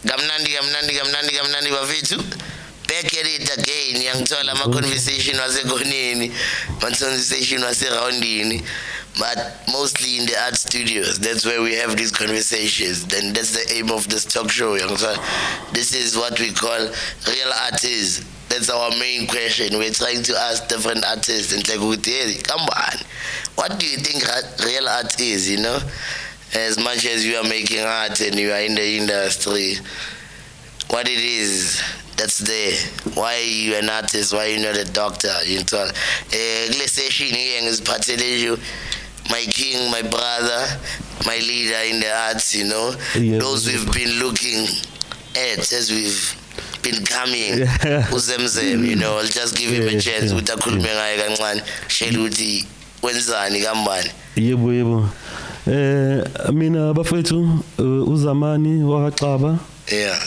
Kamnandi bafethu. Back at it again, yangithola ama-conversation wasekhoneni, ama-conversation waserowndini, but mostly in the art studios. That's where we have these conversations. Then that's the aim of this talk show. This is what we call real artists. That's our main question. We're trying to ask different artists and like, come on, what do you think real art is, you know? As much as you are making art and you are in the industry, what it is that's there. Why are you an artist? Why are you not a doctor? You know, session here is my king, my brother, my leader in the arts, you know. Yeah. Those we've been looking at as we've been coming. Uzemzem, you know, I'll just give him a chance. Utakhulume ngaye kancane. Shela ukuthi wenzani kambani. Yebo. Mina bafethu uZamani Xaba. Yeah.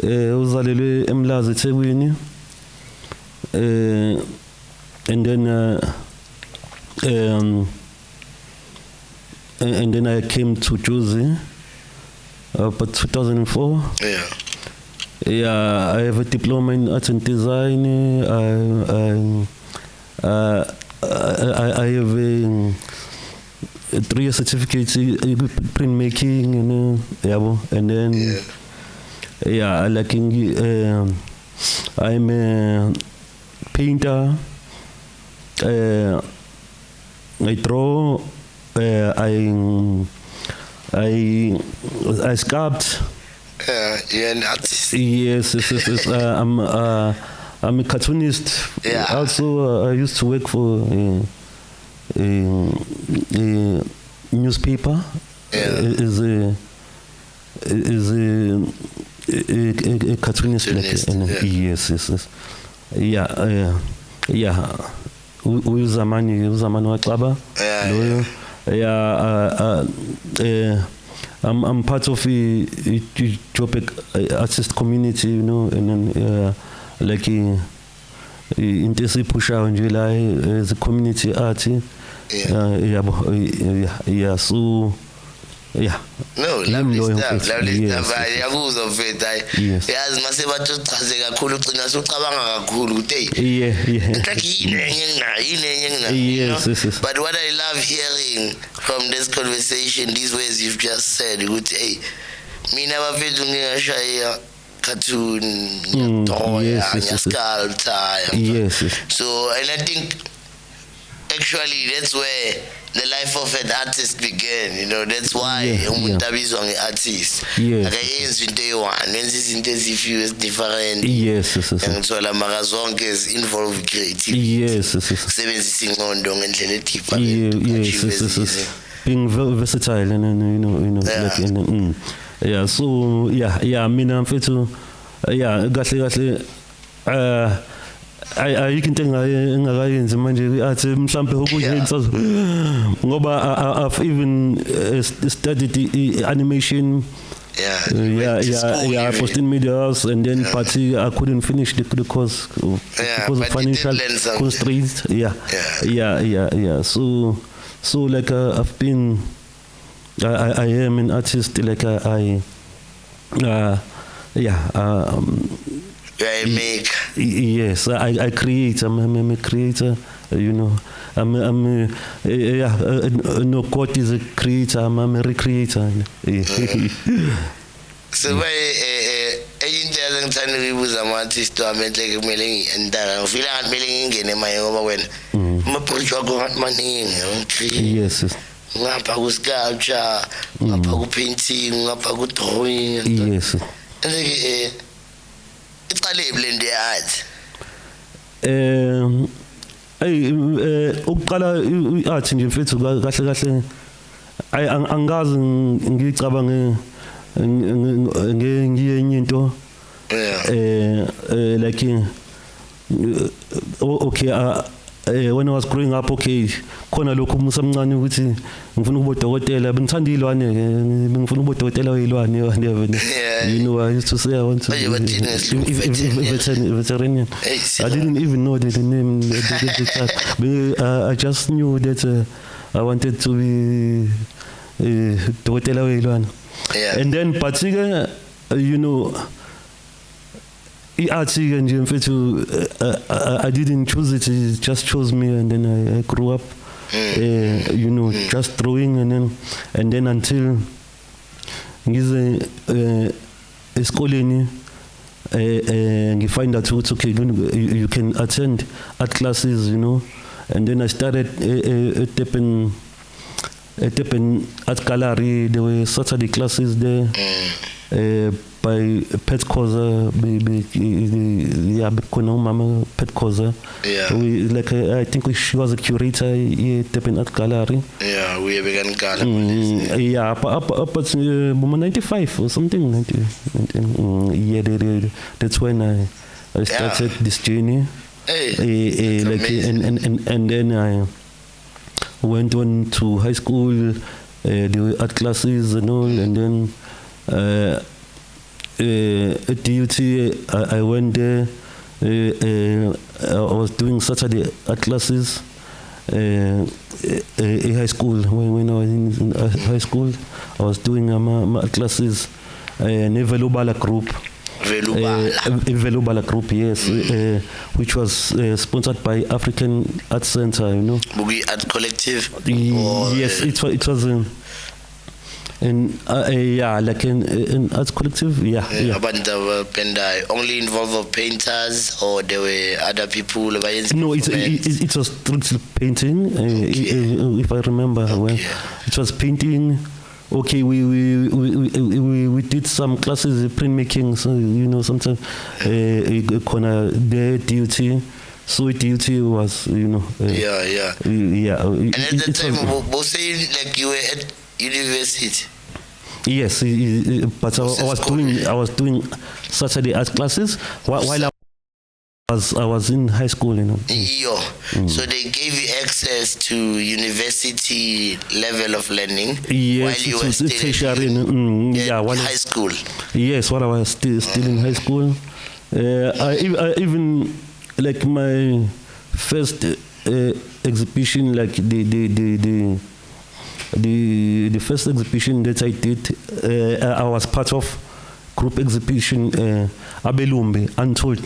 Uzalelwe eMlazi eThekwini. And then I came to Jersey about 2004. Yeah. Yeah, I have a diploma in art and design. I have a 3-year certificate in printmaking, and then I'm a painter. I draw. I sculpt. You're an artist. Yes. I'm a cartoonist. Yeah. Also, I used to work for a newspaper. Yeah. Is a cartoonist. Yes. Yeah. Zamani Xaba. I'm part of a Joburg artist community, you know, and then intensive push out in July as a community artist. So. Yeah. No, lovely stuff. Yakuzwa mfethu hayi. Yazi mase bathuchaze kakhulu ugcina sucabanga kakhulu uthi hey. Like yini engina. But what I love hearing from this conversation, these words you've just said, ukuthi hey, mina bafethu ngiyashaya cartoon, sculpture. Yes. So, and I think actually that's where the life of an artist began, you know. That's why umuntu abizwa nge-artist. Akayenzi into eyi-one, wenza izinto ezifew different. Ngithola mara zonke involve creativity. Kusebenzisa ingqondo ngendlela edifferent. Being versatile and you know like so mina mfethu kahle ayikho into engakayenzi manje athi mhlambe ukuyenza ngoba I've even studied animation posting medias and then but I couldn't finish the course because of financial constraints. So like I've been I am an artist, like I make. Yes, I create. I'm a creator. You know, no, God is a creator. I'm a recreator. So into ngithanda ukubuza ama-artist amenhle kumele ngiyentaka ngifila ngathi kumele ngingene emaye ngoba wena ama-project wakho ngathi maningi. Yes. Ngapha ku-sculpture, ngapha ku-painting, ngapha ku-drawing. Yes. Iqalebe le nto ye-art. Ukuqala i-art nje mfethu kahle angazi ngicabange ngenye into like okay when I was growing up, okay, khona lokho umusamncane ukuthi ngifuna ukuba udokotela, bengithanda ilwane, ngifuna ukuba udokotela oyilwane. You know, I used to say I want to be veterinarian. I didn't even know the name. I just knew that I wanted to be udokotela oyilwane. And then particularly you know, I didn't choose it, it just chose me, and then I grew up, you know, just drawing, and then until esikoleni you find out it's okay, you can attend art classes, you know, and then I started at Durban Art Gallery. There were Saturday classes there by Pet Khotso, Mama Pet Khotso. Yeah. I think she was a curator at Durban Art Gallery. Yeah, we began gallery. Yeah, up 95 or something. 90, yeah, that's when I started this journey. Hey, and then I went on to high school, there were art classes and all, and then at DUT I went there. I was doing Saturday art classes in high school. When I was in high school, I was doing my art classes in a Velubala group. Velubala group, yes, which was sponsored by African Art Center, you know. Boogie Art Collective? Yes, it was like an art collective, yeah. But they were only involved painters, or there were other people? No, it was strictly painting, if I remember well. It was painting. Okay, we did some classes printmaking, so you know sometimes the duty. So duty was, you know. Yeah. And at that time, was saying like you were at university? Yes, but I was doing Saturday art classes while I was in high school, you know. So they gave you access to university level of learning, yes, while you were still in high school. Yes, while I was still in high school. I even like my first exhibition, like the first exhibition that I did, I was part of group exhibition Abelumbe, Untold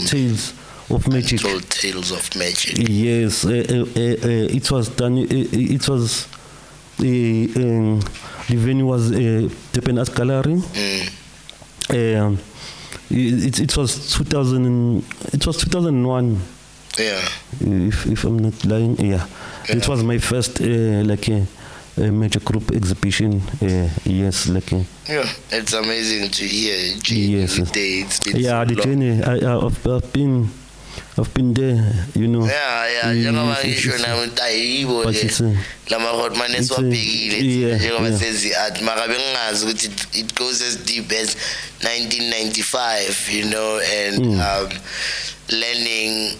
Tales of Magic. Untold Tales of Magic. Yes, it was done. It was the venue was Durban Art Gallery. It was 2000. It was 2001. Yeah. If I'm not lying, yeah. It was my first like a major group exhibition. Yes, like. Yeah, it's amazing to hear. Yes. The journey. I've been there, you know. Yeah. Njengoba ngisho nami tayibo le lama-hotman esiwabhekile njengoba sezi art mara bengingazi ukuthi it goes as deep as 1995, you know, and learning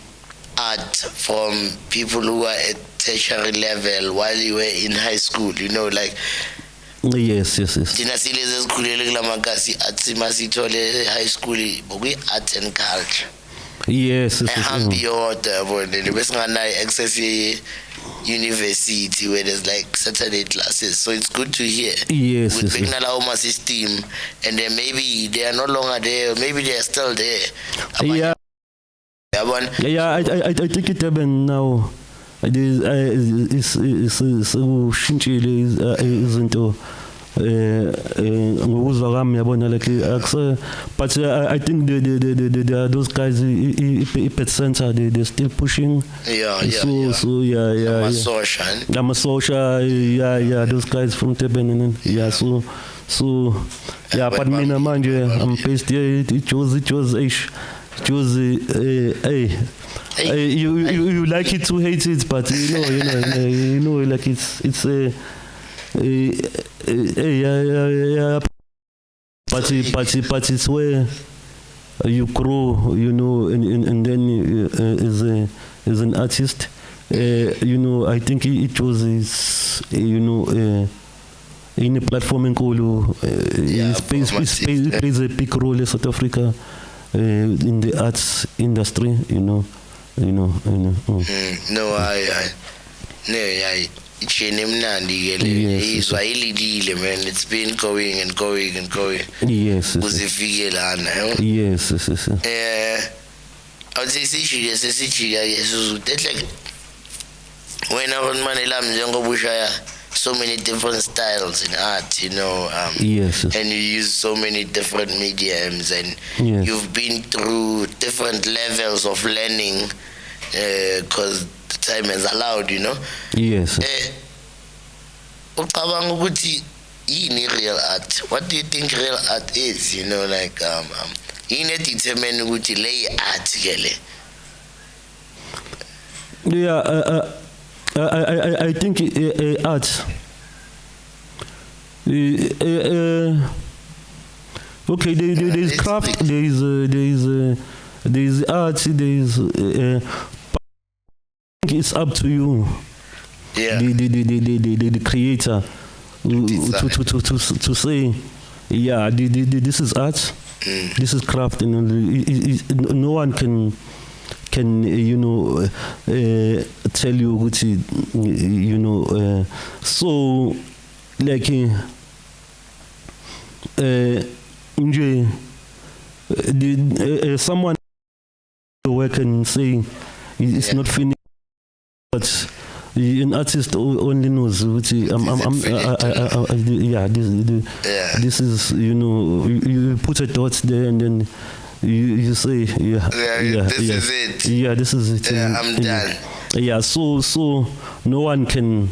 art from people who are at tertiary level while you were in high school, you know, like. Yes. Thina sileze sikhulele kulamagasi athi masithole high school bokuyi art and culture. Yes. Ehambi yodwa yabona besinganayo access university where there's like Saturday classes, so it's good to hear. Yes. With Begnala system, and then maybe they are no longer there, maybe they are still there. Yeah, I think it happened now. It's ushintshile izinto ngokuzwa kwami yabona like but I think those guys Pet Center they're still pushing. So Social, yeah, those guys from Durban, so but mina manje I'm based here. It was you like it to hate it, but you know like it's but it's where you grow, you know, and then as an artist, you know, I think it was you know in a platform in Kulu, it plays a big role in South Africa in the arts industry, you know. No, ichene emnandi ke le izwa ilidile man, it's been going and going and going. Yes. Kuzifike lana Yes. awuthi sijike sesijika ke suzutehle wena onmanela njengoba ushaya so many different styles in art, you know, yes. And you use so many different mediums, and you've been through different levels of learning because the time has allowed, you know. Yes. Ucabanga ukuthi yini real art? What do you think real art is? You know, like yini determine ukuthi le art ke le? Yeah, I think art. Okay, there is craft, there is art, there is. I think it's up to you. Yeah. The creator to say, yeah, this is art, this is craft, and no one can you know tell you what you know so like someone work and say it's not finished, but an artist only knows which this is, you know, you put a dot there and then you say this is it. Yeah, this is it. Yeah, I'm done. Yeah, so no one can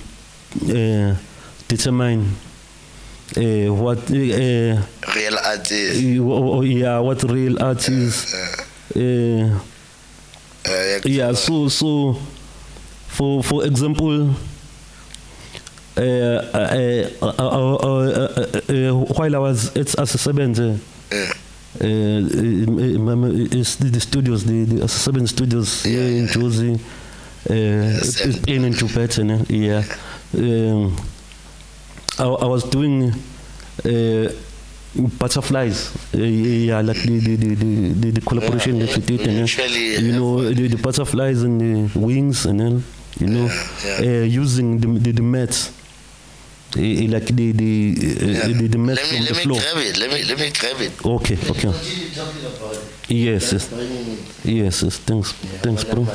determine what real art is. Yeah, what real art is. Yeah, so for example, while I was at Asasabens, the studios, the Asasabens studios here in Jozi, in Jupiter, yeah. I was doing butterflies, yeah, like the collaboration that we did, and you know, the butterflies and the wings, and then you know, using the mats, like the mats from the floor. Let me grab it. Okay. Yes. Thanks, bro.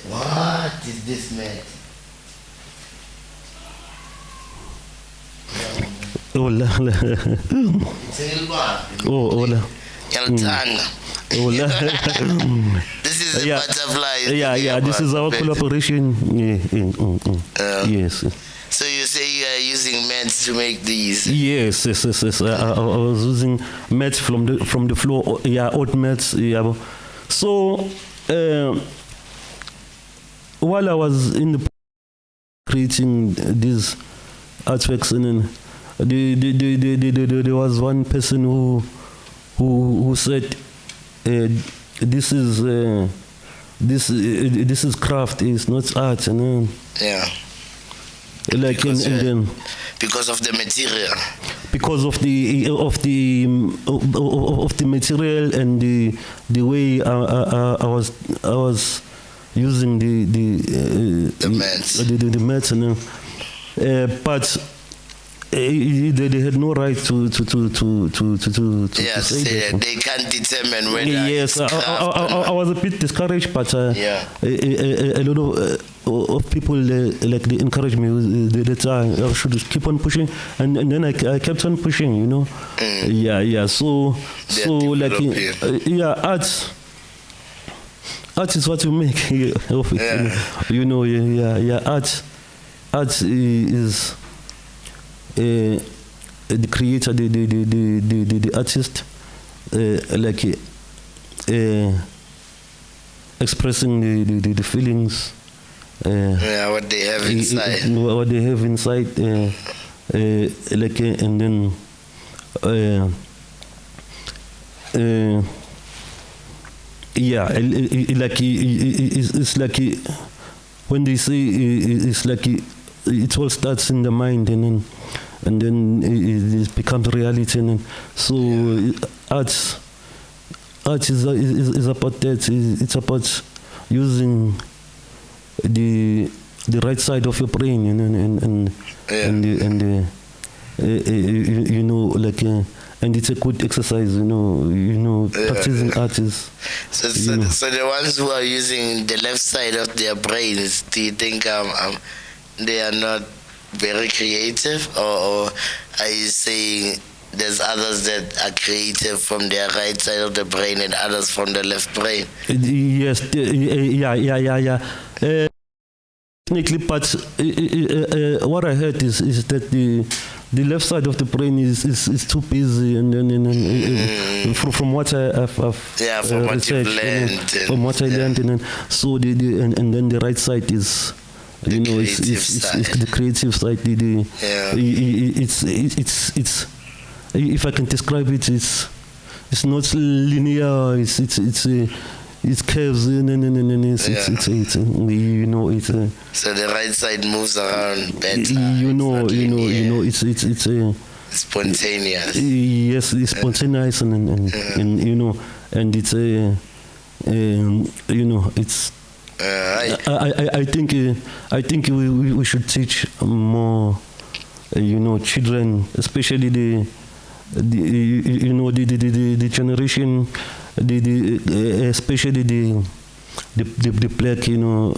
What is this, man? Hola. Hola. This is the butterfly. Yeah. This is our collaboration. Yes. So you say you are using mats to make these? Yes. I was using mats from the floor. Yeah, oat mats. Yeah. So while I was in the creating these artworks, and then there was one person who said this is craft, it's not art, and then like because, and then because of the material, because of the material and the way I was using the mats, and but they had no right to say that. They can't determine whether. Yes, I was a bit discouraged, but a lot of people like they encouraged me that I should keep on pushing, and then I kept on pushing, you know. So like art is what you make of it, you know. Art is the creator, the artist, like expressing the feelings, what they have inside, like, and then like it's like when they say it's like it all starts in the mind, and then it becomes reality, and then art is about that. It's about using the right side of your brain, you know, you know, like, and it's a good exercise, you know, practicing art is. So the ones who are using the left side of their brains, do you think they are not very creative, or are you saying there's others that are creative from their right side of the brain and others from the left brain? Yes, yeah. Technically, but what I heard is that the left side of the brain is too busy, and from what I've from what researched, you've learned, from what I learned, and so and then the right side is, you know, it's the creative side. It's if I can describe it, it's not linear. It's curves, and it's you know, it's so the right side moves around better. You know, it's spontaneous. Yes, it's spontaneous, and you know, and it's you know, it's. I think we should teach more, you know, children, especially the you know, the generation, especially the black, you know,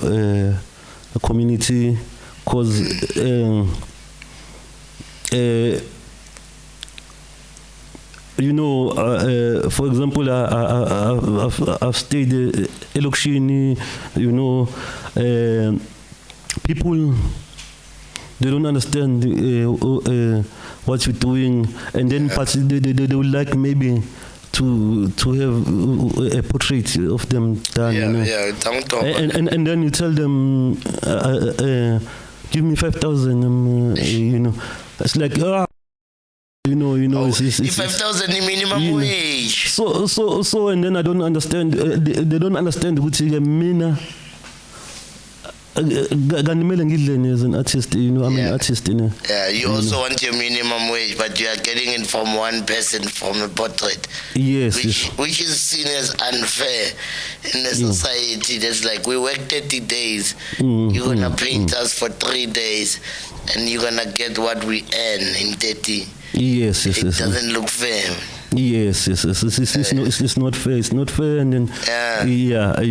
community, because you know, for example, I've stayed Elokshini, you know, people, they don't understand what you're doing, and then but they would like maybe to have a portrait of them done. Yeah, you know? And then you tell them, give me 5,000. You know, it's like you know, it's 5,000 minimum wage. So, and then I don't understand. They don't understand which is mina. As an artist, you know, I'm an artist, you know. Yeah, you also want your minimum wage, but you are getting it from one person from a portrait. Yes. Which is seen as unfair in the society. That's like, we work 30 days, you're going to paint us for 3 days, and you're going to get what we earn in 30. Yes. It doesn't look fair. Yes. It's not fair. It's not fair, and then yeah. I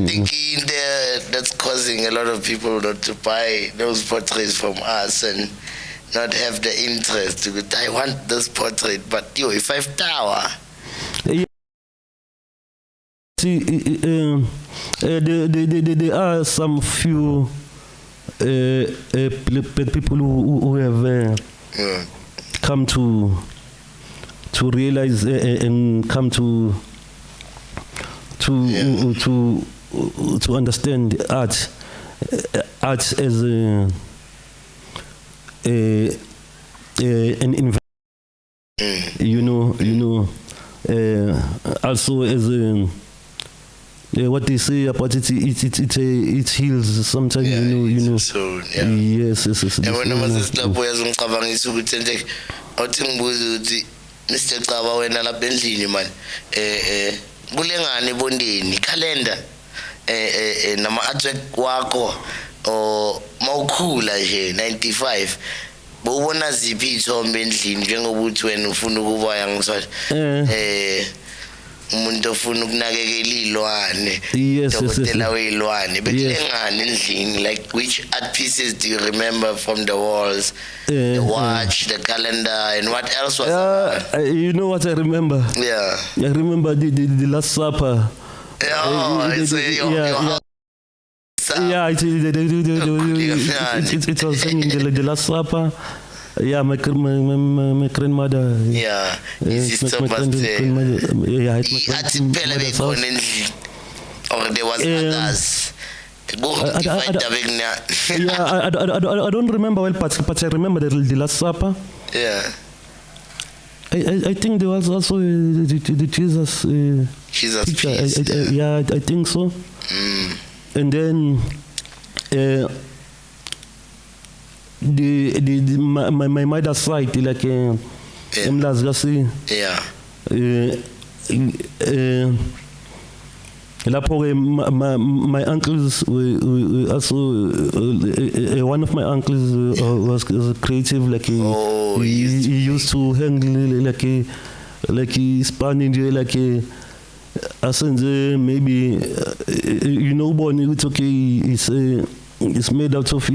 think in there that's causing a lot of people not to buy those portraits from us and not have the interest to. I want this portrait, but if I've tower. Yeah. See, there are some few people who have come to realize and come to understand art as an investment. You know, also as what they say about it heals sometimes. You know. So, yes. And when I was a stop, I was Mr. Xaba wena lapha endlini man kulengane bondeni calendar nama artwork wakho o mawukhula nje 95 bowubona ziphi ithombe endlini njengokuthi wena ufuna ukuba yangisho umuntu ofuna ukunakekela ilwane dokotela weilwane bekulengane endlini, like which art pieces do you remember from the walls? The watch, the calendar, and what else was you know what I remember? Yeah, I remember the Last Supper. It was singing the Last Supper. Yeah, my grandmother. Yeah, his sister was there. Yeah, it's my grandmother's house. Or there was others. I don't remember well, but I remember the Last Supper. Yeah. I think there was also the Jesus picture. I think so. And then my mother's side, like My uncles were also one of my uncles was creative, like he used to hang like a Spanish, like a maybe Bonnie, it's okay. It's made out of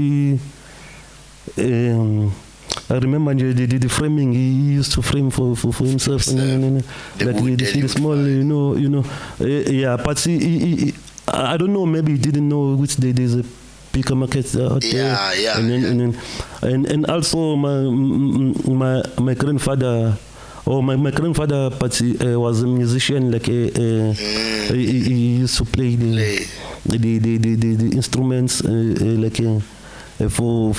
I remember the framing he used to frame for himself, and like the small, But I don't know. Maybe he didn't know which day there's a bigger market out there. And also my grandfather. My grandfather, but was a musician. Like he used to play the instruments, for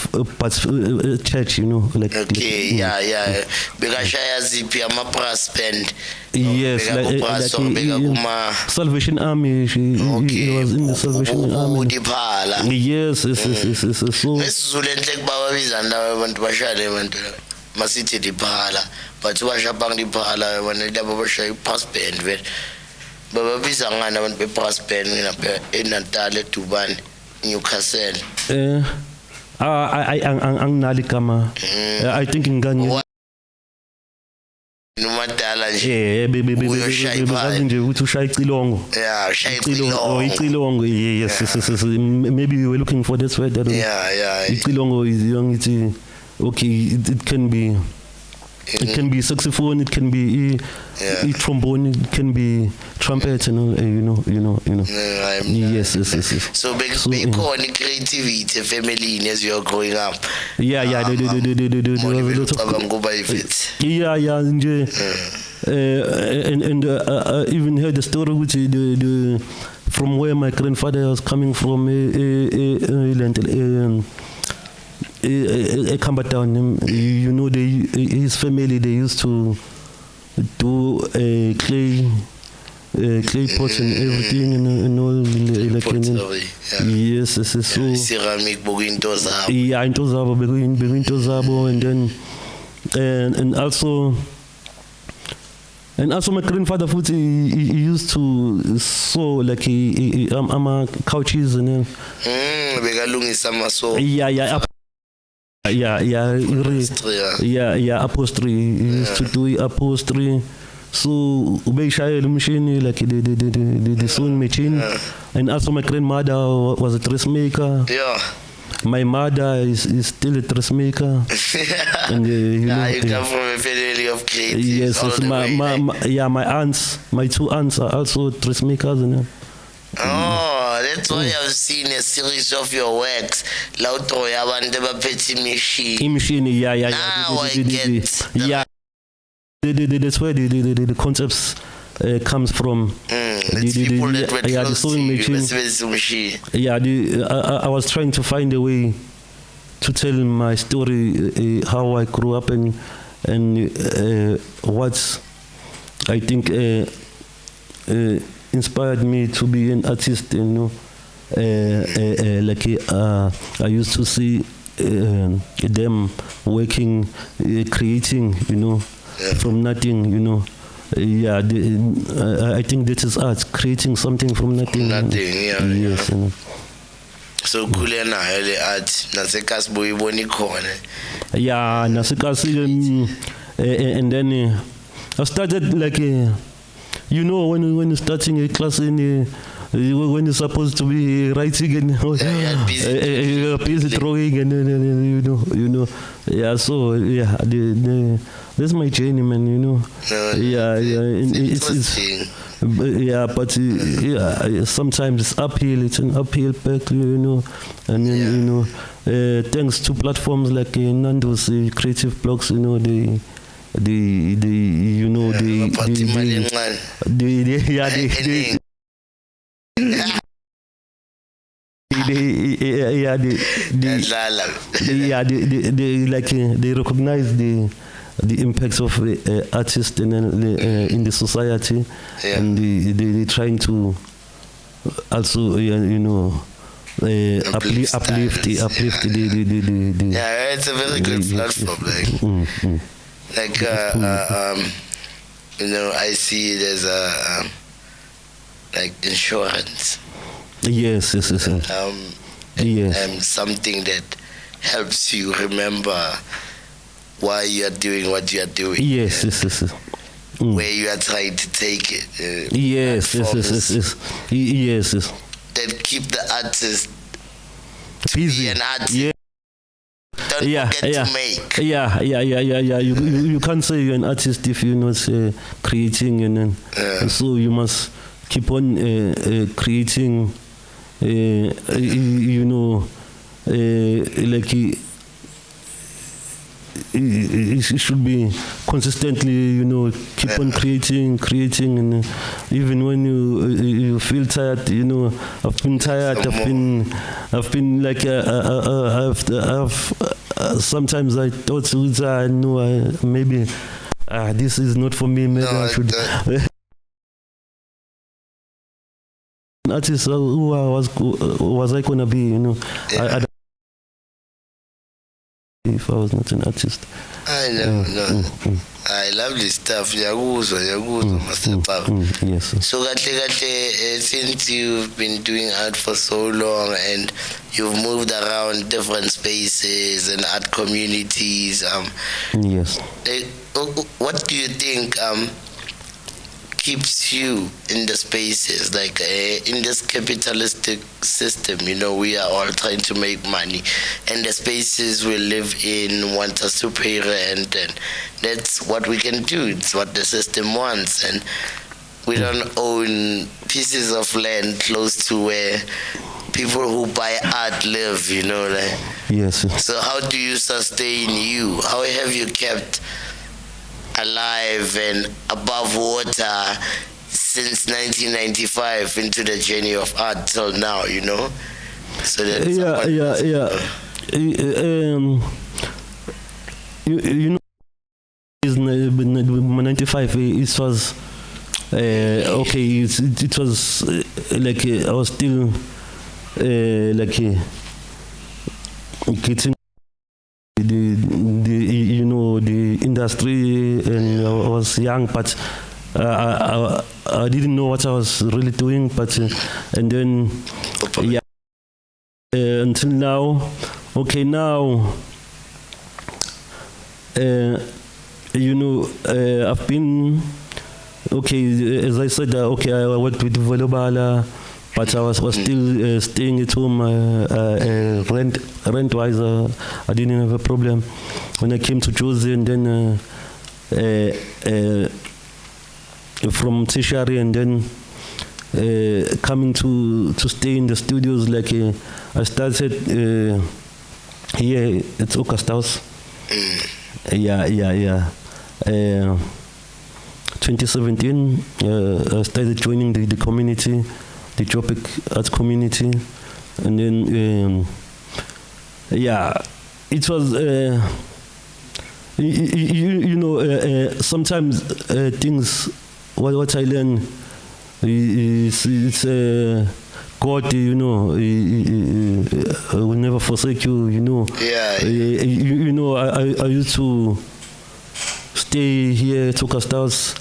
church, like. Okay, because zipi ama brass band. Yes, like Salvation Army. He was in the Salvation Army. Yes. So. Esizulenhle kubaba bizana abantu bashale abantu masithi diphala, but washapang diphala wena labo bashaya brass band vele. Baba biza ngana abantu be brass band eNatal, eDuban, Newcastle. Angnali kama. I think ngani. Numadala nje. Yeah, bebazi nje ukuthi ushaya icilongo. Yeah, ushaya icilongo. Icilongo, yes. Maybe we were looking for that word. Yeah. Icilongo is young. It's okay. It can be. It can be saxophone. It can be trombone. It can be trumpet. You know. Yes. So because creativity, family, as you're growing up. Yeah. And even heard the story which the from where my grandfather was coming from. Come down, his family, they used to do clay pots and everything, and all yes, so ceramic into Zabo, and also my grandfather food, he used to sew like couches and upholstery. He used to do upholstery. So we share the machine, like the sewing machine. And also my grandmother was a dressmaker. My mother is still a dressmaker. And you come from a family of creatives. Yes, my two aunts are also dressmakers. That's why I've seen a series of your works. Lauto yabantu baphethe machine. Now I get. That's where the concepts comes from. It's people that were the close sewing machine. I was trying to find a way to tell my story, how I grew up and what I think inspired me to be an artist. I used to see them working, creating, from nothing, I think that is art, creating something from nothing. Yes. So kule nayo le art nasekasi boyibona ikhona. Yeah, nasekasi and then I started like when you're starting a class in when you're supposed to be writing and busy drawing and so that's my journey, man. But sometimes it's uphill. It's an uphill path, and then thanks to platforms like Nando's creative blocks, they recognize the impacts of artists in the society, and they trying to also uplift the it's a very good platform, I see it as like insurance. Yes. Yes. Something that helps you remember why you are doing what you are doing. Yes. Where you are trying to take it. Yes. That keep the artist busy. be an artist. Yeah. Don't forget to make. Yeah. You can't say you're an artist if you're not creating, and so you must keep on creating. Like it should be consistently, keep on creating, and even when you feel tired, I've been tired. I've been like I've sometimes I thought, maybe this is not for me. Maybe I should. Artist, who was I gonna be? I if I was not an artist. I know. I love this stuff. Yaguzo, Master Papa. Yes. So, since you've been doing art for so long and you've moved around different spaces and art communities, yes. What do you think keeps you in the spaces, like in this capitalistic system? We are all trying to make money, and the spaces we live in want us to pay rent, and that's what we can do. It's what the system wants, and we don't own pieces of land close to where people who buy art live, Yes. So how do you sustain you? How have you kept alive and above water since 1995 into the journey of art till now, So that is 95. It was okay. It was like I was still like getting the industry, and I was young, but I didn't know what I was really doing. But and then until now, okay, now I've been okay. As I said, okay, I worked with Volobala, but I was still staying at home. Rent-wise, I didn't have a problem. When I came to Josie, and then from tertiary, and then coming to stay in the studios, like I started here at August House. 2017, I started joining the community, the Tropic Arts community, and then it was sometimes things what I learn it's God, he will never forsake you, I used to stay here at August House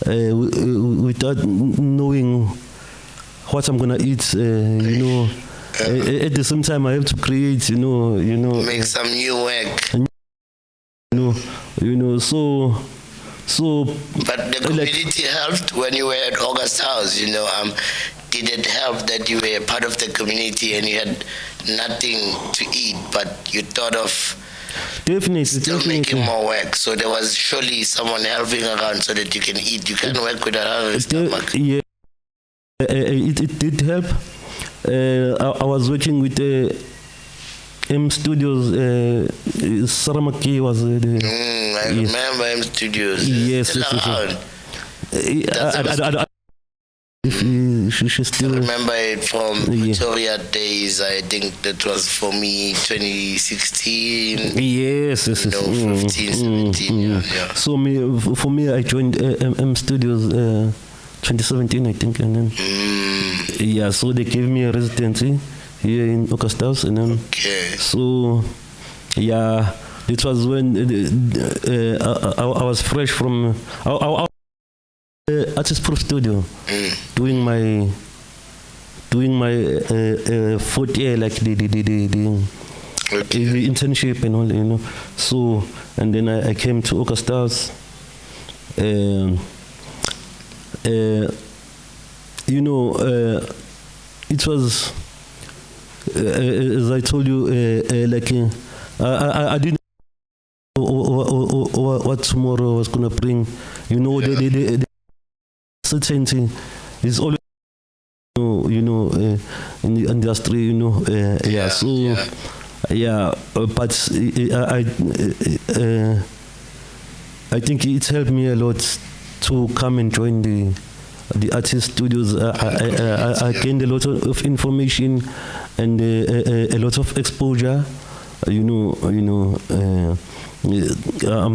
without knowing what I'm gonna eat, at the same time I have to create, make some new work, so but the community helped when you were at August House, did it help that you were part of the community and you had nothing to eat, but you thought of definitely making more work? So there was surely someone helping around so that you can eat. You can't work with a hungry stomach. Yeah, it did help. I was working with M Studios. Saramaki was I remember M Studios. Yes. If she still remember it from Victoria days. I think that was for me 2016. Yes. 15, 17. So for me, I joined M Studios 2017, I think, and then so they gave me a residency here in August House, and then so it was when I was fresh from. artist proof studio, doing my fourth year, like the internship and all, So, and then I came to Augustus. It was, as I told you, I didn't know what tomorrow was gonna bring. The certainty is always, in the industry, but I think it helped me a lot to come and join the artist studios. I gained a lot of information and a lot of exposure. I'm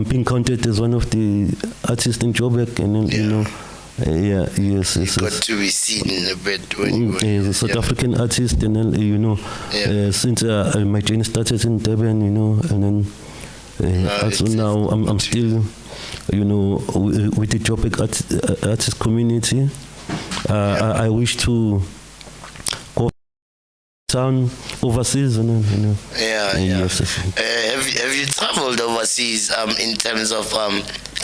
being counted as one of the artists in Joburg, and yes. Got to be seen a bit when you were as a South African artist, and then since my journey started in Durban, and then also now I'm still, with the Joburg artist community. I wish to go town overseas, Yes. Have you traveled overseas in terms of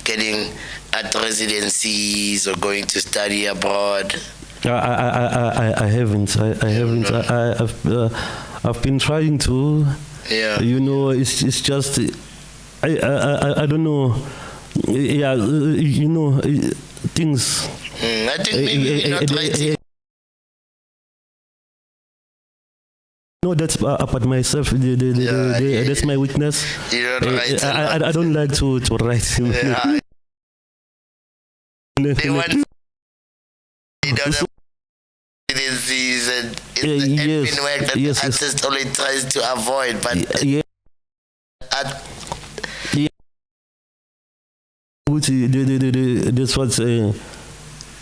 getting at residencies or going to study abroad? I haven't. I haven't. I've been trying to. Yeah. It's just I don't know. Yeah. Things. I think maybe not writing. No, that's about myself. That's my weakness. You don't write. I don't like to write. They want. They don't have residencies, and it's the admin work that the artist only tries to avoid. But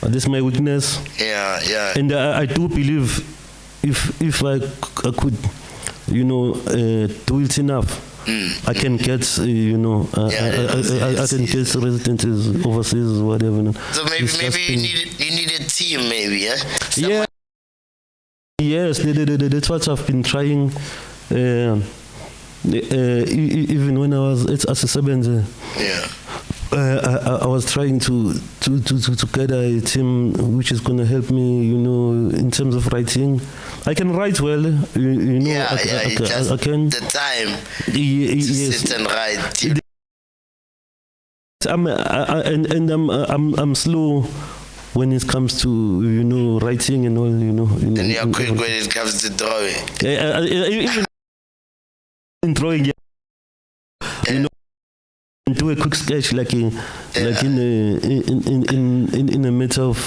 that's my weakness. Yeah. And I do believe if I could, do it enough, I can get, I can get residencies overseas or whatever. So maybe you need a team, maybe, yeah. Yeah. Yes, that's what I've been trying. Even when I was at Assessment, I was trying to get a team which is going to help me, in terms of writing. I can write well, I can. The time to sit and write. I'm slow when it comes to writing and all. And you're quick when it comes to drawing. Even in drawing, do a quick sketch like in a matter of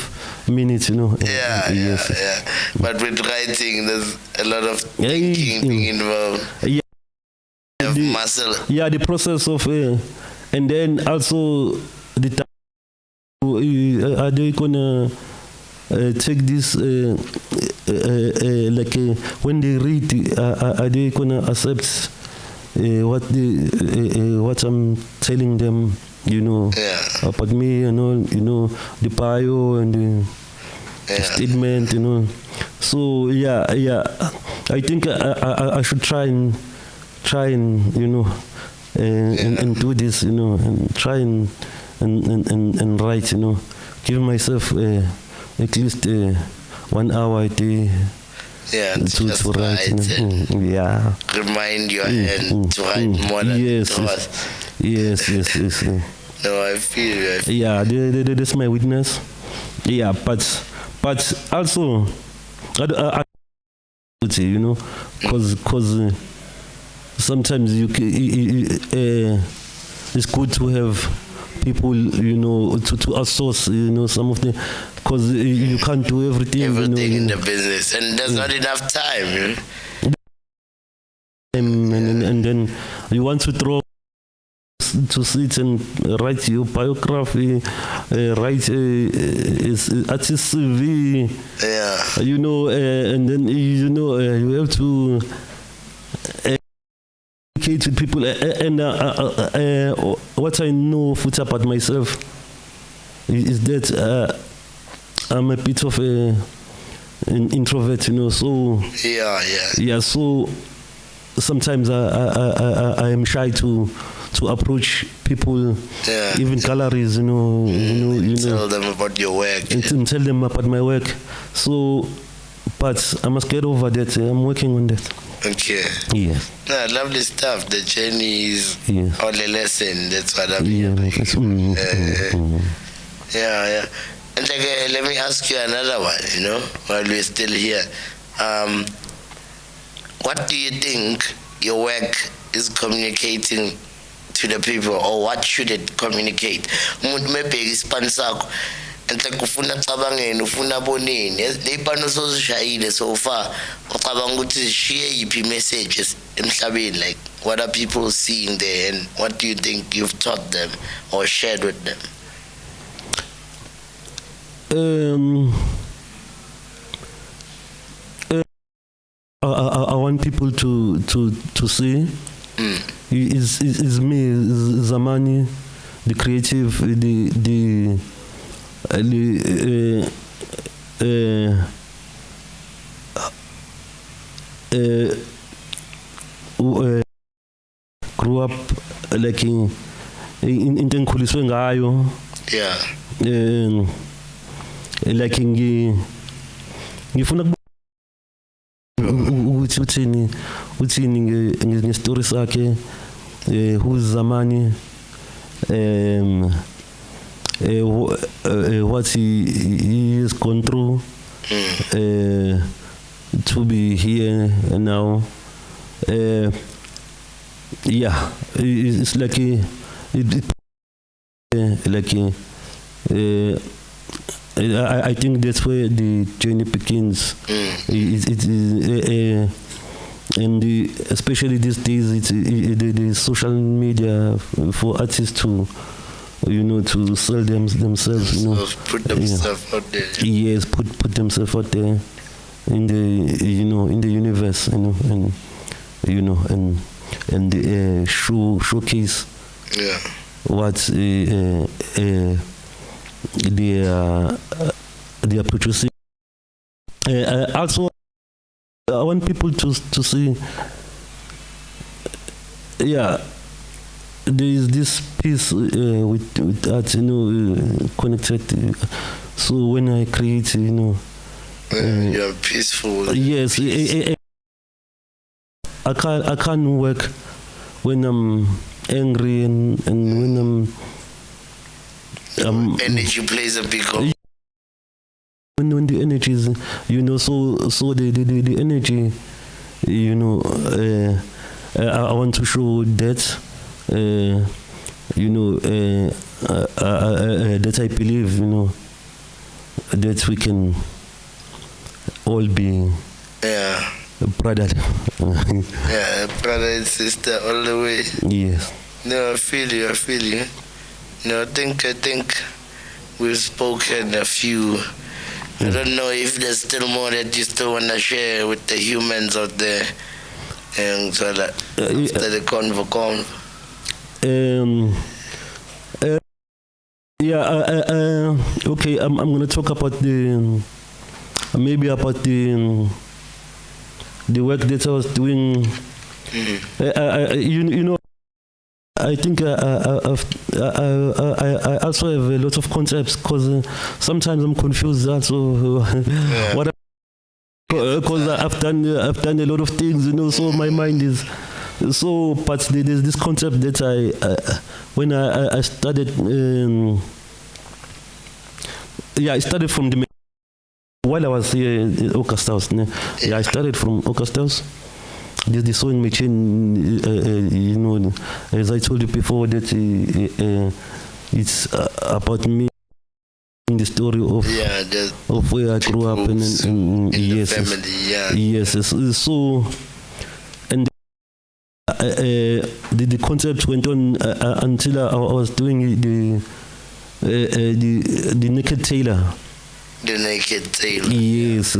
minutes, Yes. But with writing, there's a lot of thinking being involved. Muscle. Yeah, the process of, and then also the time. Are they gonna take this when they read? Are they gonna accept? What I'm telling them, about me and all, the bio and the statement, So I think I should try and and do this, and try and write, give myself at least 1 hour a day. Yeah, to write. Remind your hand to write more than yes. No, I feel you. Yeah, that's my weakness. Yeah, but also, I because sometimes it's good to have people, to outsource, some of the, because you can't do everything. Everything in the business, and there's not enough time. And then you want to sit and write your biography, write artist CV, and then you have to communicate with people. And what I know about myself, is that I'm a bit of an introvert, so yeah. So sometimes I am shy to approach people, even galleries, Tell them about your work. and tell them about my work. So, but I must get over that. I'm working on that. Okay. Yes. No, lovely stuff. The journey is all a lesson. That's what I'm Yeah. And let me ask you another one, while we're still here. What do you think your work is communicating to the people, or what should it communicate? Maybe sponsor and ufuna cabangeni ufuna bonini ley'pano sozishayile so far ucabanga ukuthi zishiye yiphi messages emhlabeni, like what are people seeing there, and what do you think you've taught them or shared with them? I want people to see is me, is Zamani, the creative, grew up like in engikhuliswe ngayo, like ngifuna ukuthi uthini ngestory sakhe, who's Zamani, what he has gone through to be here now. It's like I think that's where the journey begins. And especially these days, it's the social media for artists to, to sell themselves. Put themselves out there. Yes, put themselves out there in the in the universe, and showcase what they are producing. Also, I want people to see, there is this piece with art, connected. So when I create, you're peaceful. Yes, I can't work when I'm angry and when energy plays a big role. When the energy is, so the energy, I want to show that, that I believe, that we can all be brother. Brother and sister all the way. Yes. No, I feel you. I think we've spoken a few. I don't know if there's still more that you still want to share with the humans out there, and so that after the convo. Okay, I'm going to talk about the work that I was doing. I think I also have a lot of concepts, because sometimes I'm confused also. What? Because I've done a lot of things, so my mind is so. But there's this concept that when I started. I started from the. While I was here in August House, I started from August House. There's the sewing machine, as I told you before, that it's about me, the story of where I grew up and the family, Yes. So, and the concept went on until I was doing the naked tailor. The naked tailor. Yes. So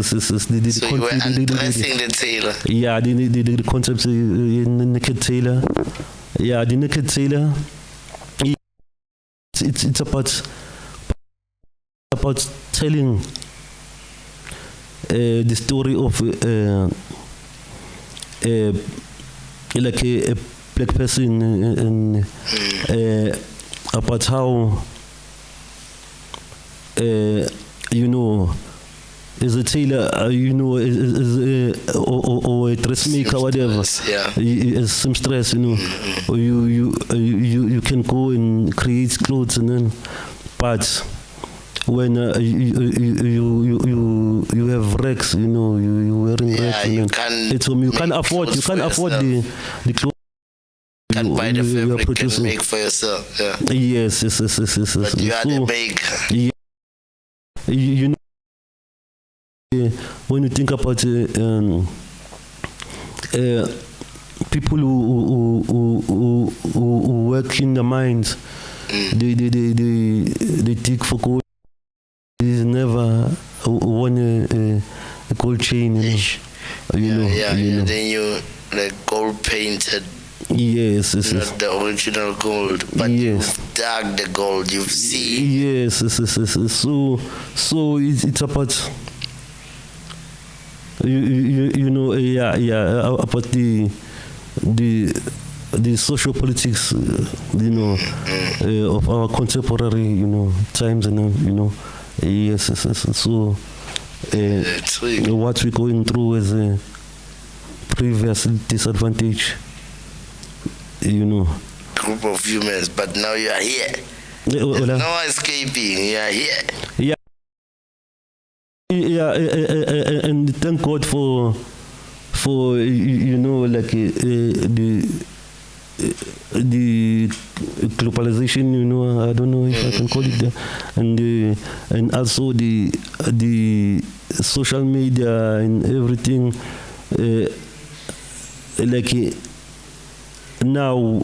you were undressing the tailor. Yeah, the concept in the naked tailor. Yeah, the naked tailor. It's about about telling the story of like a black person and about how you know, as a tailor, you know, or a dressmaker, whatever, as seamstress, you know, or you can go and create clothes and then, but when you have racks, you know, you wearing racks, you can't afford the clothes. You can't buy the fabric and make for yourself. Yes. But you are the baker. Yeah, you know, when you think about people who work in the mines, they dig for gold. They never won a gold chain, you know. Then you like gold painted. Yes. Not the original gold, but you've dug the gold. You've seen. Yes. So it's about you know, about the social politics, you know, of our contemporary, you know, times, and you know, yes. So what we're going through is a previous disadvantage, you know. Group of humans, but now you are here. There's no escaping. You are here. And thank God for you know, like the globalization, you know, I don't know if I can call it that, and also the social media and everything, like now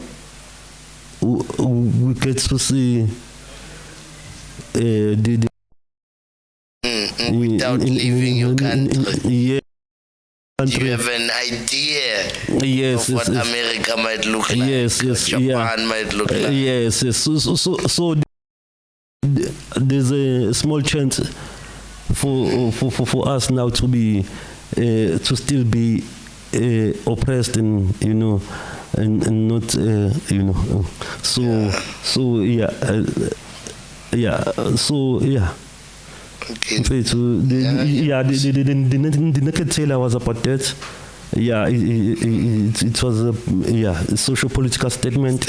we get to see the without leaving your country. Yeah. You have an idea of what America might look like, Japan might look like. Yes. So there's a small chance for us now to be to still be oppressed, and you know, and not you know. Okay. So the naked tailor was about that. Yeah, it was a social political statement.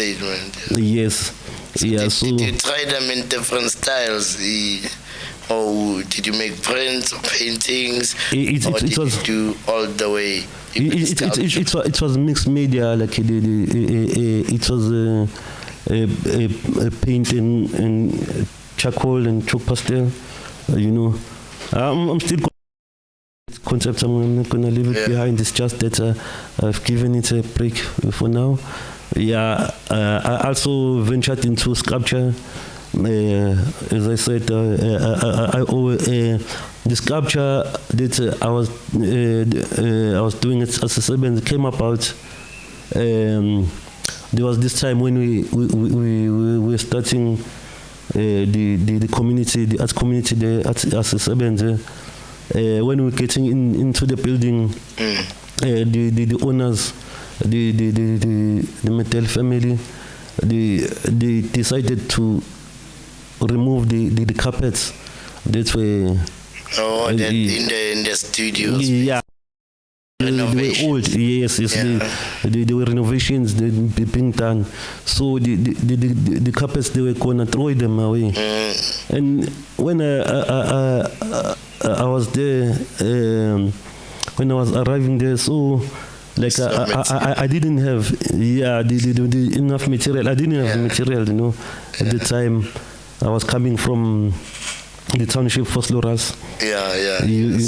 Yes. So did you try them in different styles? Or did you make prints or paintings? Did you do all the way? It was mixed media. Like it was a paint and charcoal and chalk pastel. You know, I'm still concept. I'm not gonna leave it behind. It's just that I've given it a break for now. I also ventured into sculpture. As I said, the sculpture that I was doing it as a seven came about. There was this time when we were starting the community, the arts community, the arts seven. When we were getting into the building, the owners, the Mattel family, they decided to remove the carpets that were in the studios. Yeah. They were old, yes. They were renovations being done. So the carpets, they were gonna throw them away. And when I was there, when I was arriving there, so like I didn't have the enough material. I didn't have material, you know, at the time. I was coming from the township for Sloras. You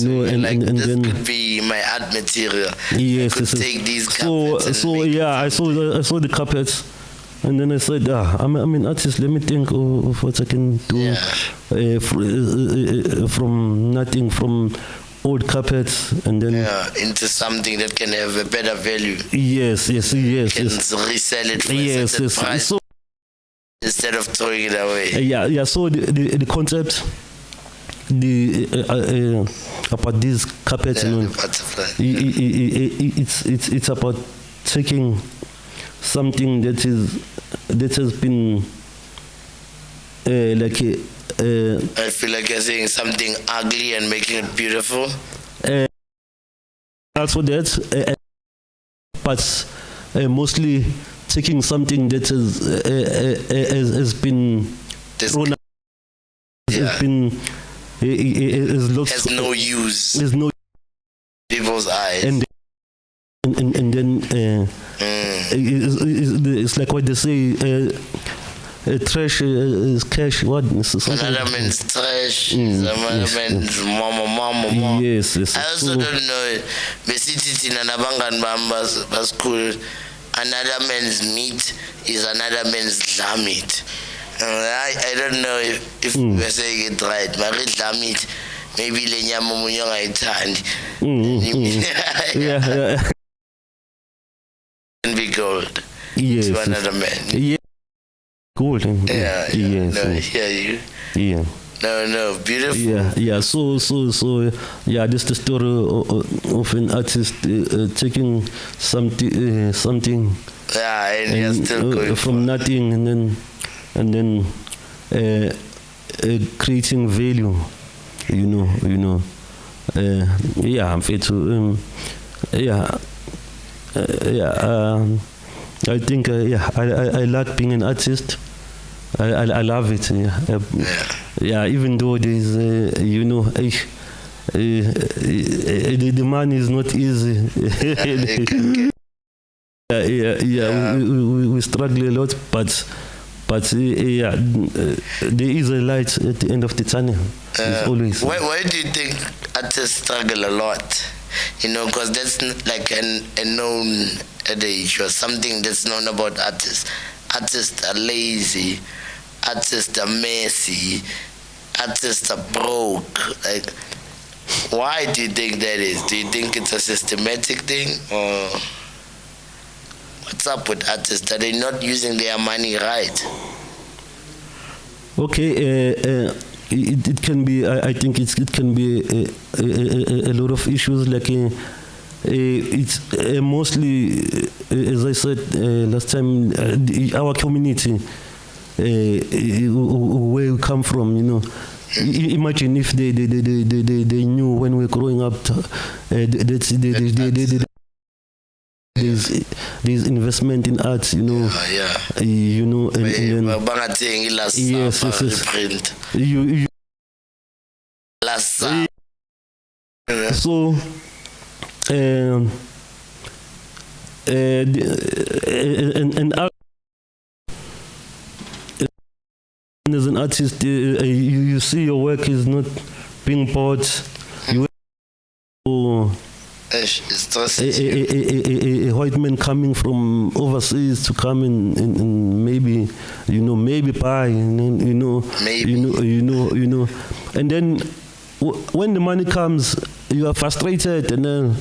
know, and this then could be my art material. Yes, take these carpets. I saw the carpets, and then I said, I'm an artist. Let me think of what I can do from nothing, from old carpets, and then into something that can have a better value. Yes. Can resell it for a certain price. So, instead of throwing it away. So the concept about these carpets, Yeah, you know, the butterfly. it's about taking something that has been like I feel like you're saying something ugly and making it beautiful. also that, but mostly taking something that has been thrown out, has been has lost, Has no use there's no, people's eyes. and then it's like what they say, trash is cash. What? Another man's trash, another man's mama. Yes. I also don't know. Besiti tina nabangani bami school. Another man's meat is another man's meat. I don't know if we're saying it right. But meat, maybe le nyama omunye ongayithandi. Yeah. Can be gold. Yes. To another man. Yeah. Cool. Yeah. Yes. No, I hear you. Yeah. No, beautiful. Yeah. So, yeah, this is the story of an artist taking something, Yeah, and you're still going from nothing, and then creating value. You know. Yeah, I'm fair to. I think I like being an artist. I love it. Yeah. Even though there's the money is not easy. We struggle a lot, but there is a light at the end of the tunnel. Always. Why do you think artists struggle a lot? Because that's like a known adage or something that's known about artists. Artists are lazy. Artists are messy. Artists are broke. Like, why do you think that is? Do you think it's a systematic thing, or what's up with artists? Are they not using their money right? Okay, it can be. I think it can be a lot of issues. Like it's mostly, as I said last time, our community, where we come from. Imagine if they knew when we were growing up that there's investment in arts, and then yes. So and as an artist, you see your work is not being bought. A white man coming from overseas to come and maybe buy, and then, and then when the money comes, you are frustrated, and then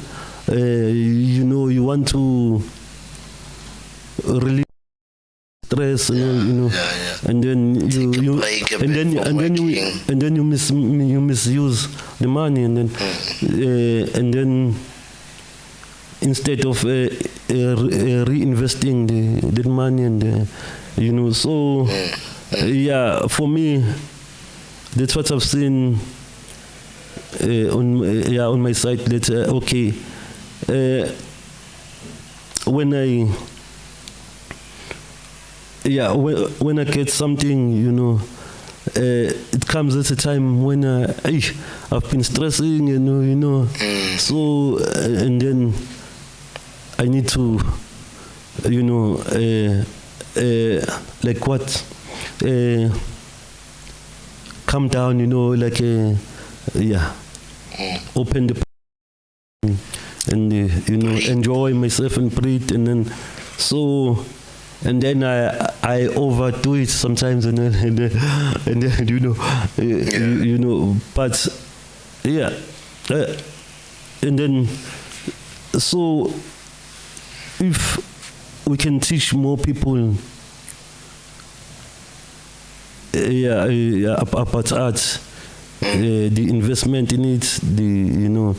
you want to relieve stress, and then you misuse the money, and then instead of reinvesting the money, and so for me, that's what I've seen on my site. That when I get something, it comes at a time when I've been stressing, so and then I need to, like what, calm down, open the and enjoy myself and breathe, and then and then I overdo it sometimes, and then but and then so if we can teach more people about art, the investment in it, the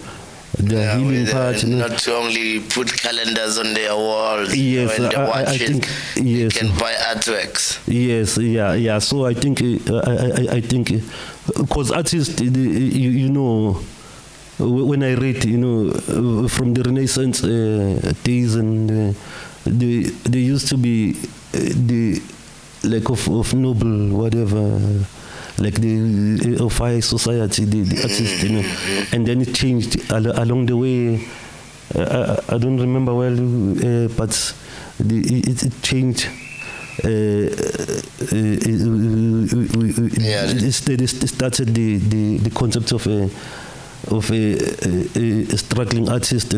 healing part. Not to only put calendars on their walls. Yes, and the watches. I think yes. You can buy artworks. Yes, yeah. So I think because artists, when I read, from the Renaissance days, and they used to be the like of noble whatever, like the of high society, the artist, and then it changed along the way. I don't remember well, but it changed. It started the concept of a struggling artist,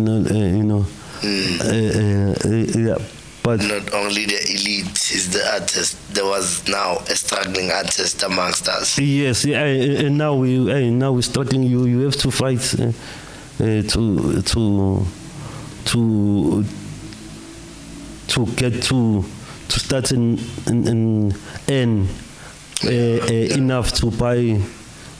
but not only the elite is the artist. There was now a struggling artist amongst us. Yes, and now we're struggling. You have to fight to get to start and earn enough to buy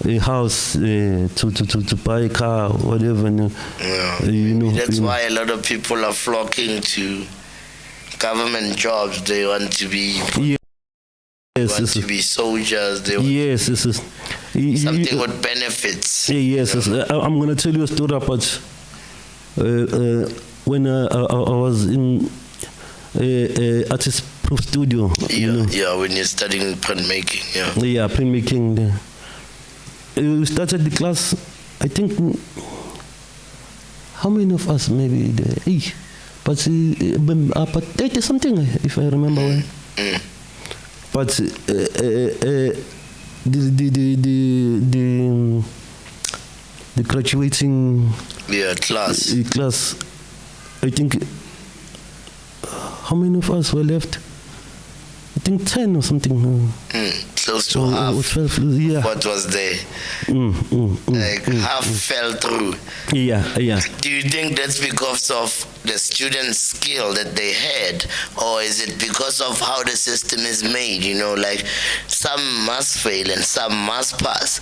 a house, to buy a car, whatever. That's why a lot of people are flocking to government jobs. They want to be. To be soldiers. They want something with benefits. Yes, I'm gonna tell you a story about when I was in artist proof studio. When you're studying printmaking. Yeah, printmaking. We started the class. I think how many of us maybe but 30 something if I remember well. But the graduating class, I think how many of us were left? I think 10 or something. Close to half. 12, yeah. What was there? Half fell through. Yeah. Do you think that's because of the students' skill that they had, or is it because of how the system is made? Like some must fail and some must pass,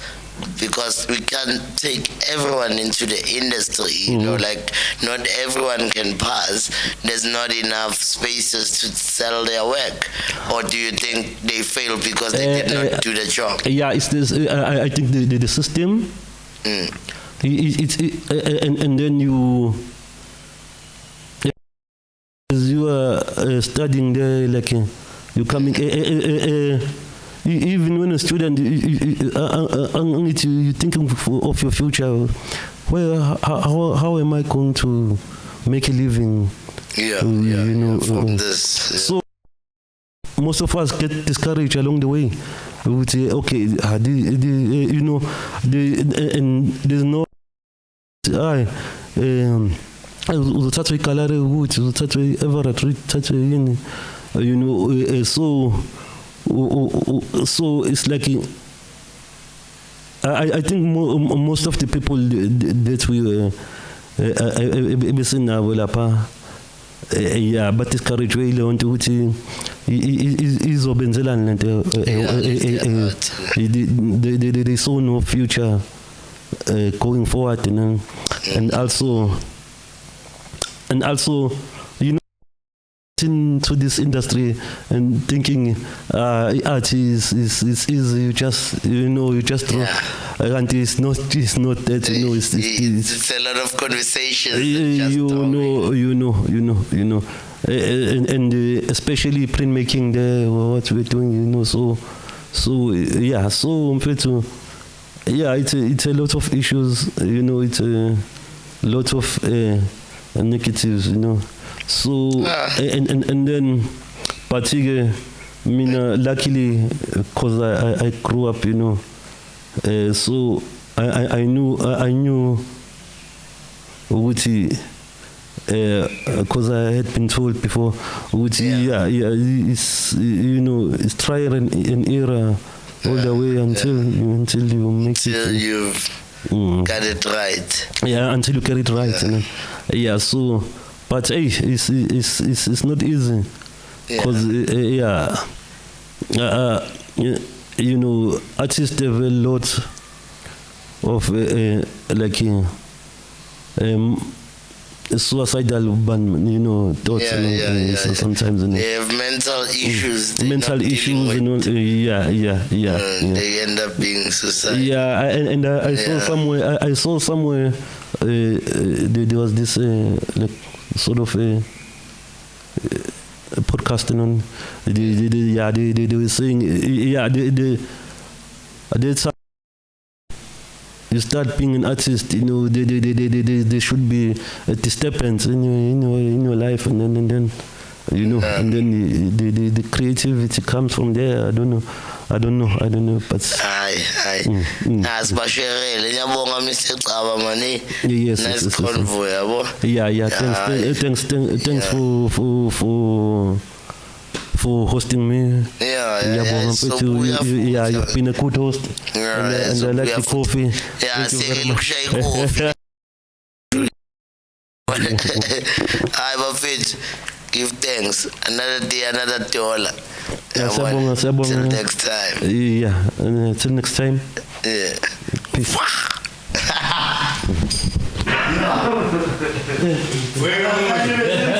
because we can't take everyone into the industry. Like not everyone can pass. There's not enough spaces to sell their work. Or do you think they fail because they did not do the job? Yeah, it's this. I think the system. And then as you are studying there, like you coming. Even when a student, you thinking of your future. Well, how am I going to make a living? From this. So most of us get discouraged along the way. We would say, okay, and there's no. Uzothathwa igalari ukuthi uzothathwa Everett uthathwe yini so it's like I think most of the people that we besinabo lapha but discourage way lonto ukuthi izobenzelana lento they saw no future going forward, and also into this industry and thinking art is easy, you just draw, and it's not that, it's a lot of conversations, and especially printmaking, what we're doing, so it's a lot of issues, it's a lot of negatives, so and then particularly luckily because I grew up, so I knew Wuti, because I had been told before, Wuti, it's trial and error all the way until you make it. Until you've got it right. Yeah, until you get it right. So, but hey, it's not easy, because artists have a lot like suicidal thoughts. So sometimes they have mental issues. Mental issues, They end up being suicidal. Yeah, and I saw somewhere. There was this like sort of podcasting on. They were saying, you start being an artist, there should be a disturbance in your life, and then and then the creativity comes from there. I don't know, but asibashekele ngiyabonga Mr. Xaba mani. Yes, nice convoy yabo. Thanks for hosting me. You've been a good host. And I like the coffee. Thank you very much. Hi, Buffett. Give thanks. Another day, another dollar. Till next time. Till next time. Peace. Where are you?